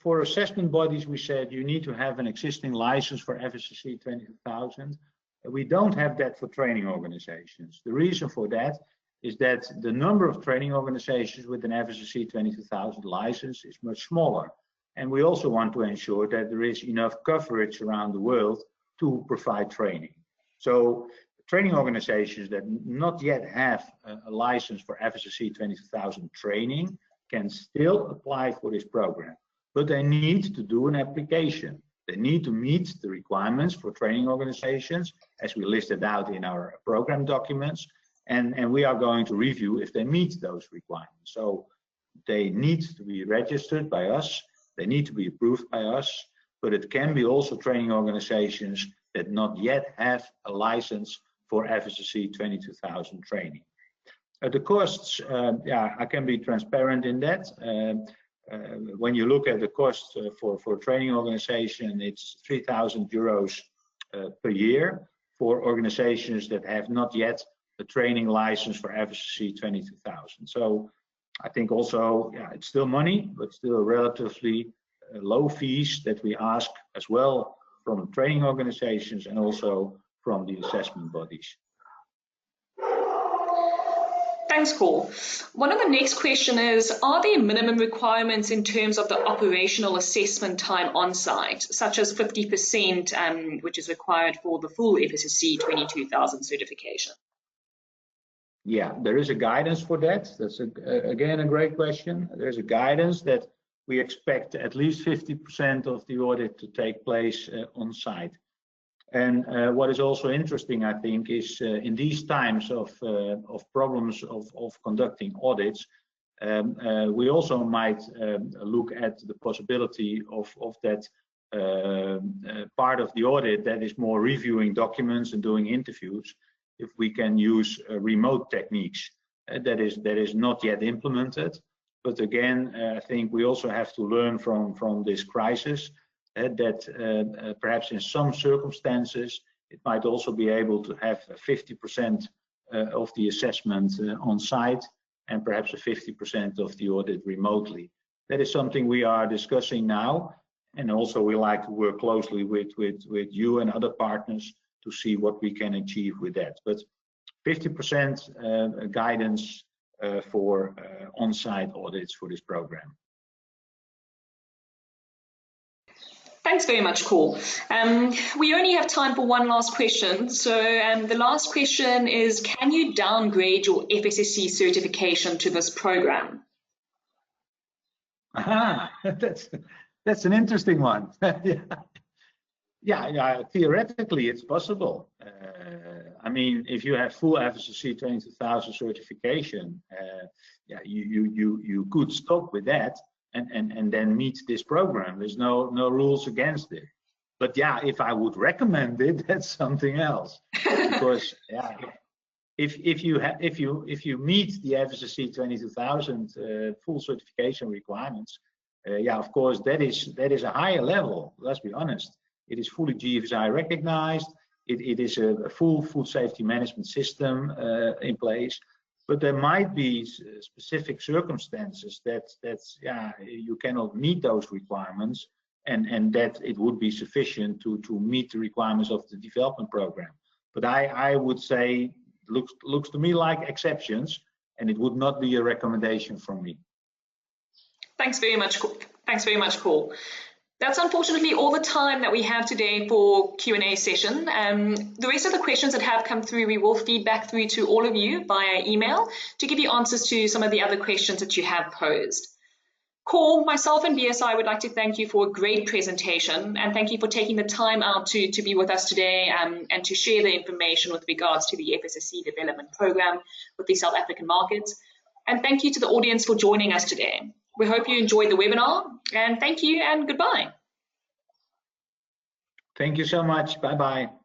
for assessment bodies, we said you need to have an existing license for FSSC 22000. We don't have that for training organizations. The reason for that is that the number of training organizations with an FSSC 22000 license is much smaller. And we also want to ensure that there is enough coverage around the world to provide training. So training organizations that not yet have a license for FSSC 22000 training can still apply for this program, but they need to do an application. They need to meet the requirements for training organizations, as we listed out in our program documents, and we are going to review if they meet those requirements. So they need to be registered by us, they need to be approved by us, but it can be also training organizations that not yet have a license for FSSC 22000 training. The costs, I can be transparent in that. When you look at the cost for a training organization, it's 3,000 euros per year for organizations that have not yet a training license for FSSC 22000. So I think also, it's still money, but still relatively low fees that we ask as well from training organizations and also from the assessment bodies. Thanks, Cor. One of the next question is, are there minimum requirements in terms of the operational assessment time on site, such as 50%, which is required for the full FSSC 22000 certification? Yeah, there is a guidance for that. That's again a great question. There's a guidance that we expect at least 50% of the audit to take place on site. And what is also interesting, I think, is in these times of problems of conducting audits, we also might look at the possibility of that part of the audit that is more reviewing documents and doing interviews, if we can use remote techniques. That is not yet implemented. But again, I think we also have to learn from this crisis. That perhaps in some circumstances it might also be able to have 50% of the assessment on site and perhaps a 50% of the audit remotely. That is something we are discussing now, and also we like to work closely with you and other partners to see what we can achieve with that. But 50% guidance for on-site audits for this program. Thanks very much, Cor. We only have time for one last question. So the last question is, can you downgrade your FSSC certification to this program? Aha, that's an interesting one. Yeah, theoretically it's possible. I mean, if you have full FSSC 22000 certification, you could stop with that. And then meet this program. There's no rules against it. But yeah, if I would recommend it, that's something else. Because yeah, if you meet the FSSC 22000 full certification requirements, yeah, of course that is a higher level. Let's be honest. It is fully GFSI recognized. It is a full food safety management system in place. But there might be specific circumstances that you cannot meet those requirements, and that it would be sufficient to meet the requirements of the development program. But I would say looks to me like exceptions, and it would not be a recommendation from me. Thanks very much, Cor. Thanks very much, Cor. That's unfortunately all the time that we have today for Q&A session. The rest of the questions that have come through, we will feed back through to all of you via email to give you answers to some of the other questions that you have posed. Cor, myself and BSI would like to thank you for a great presentation, and thank you for taking the time out to be with us today and to share the information with regards to the FSSC development program with the South African markets. And thank you to the audience for joining us today. We hope you enjoyed the webinar, and thank you and goodbye. Thank you so much. Bye-bye.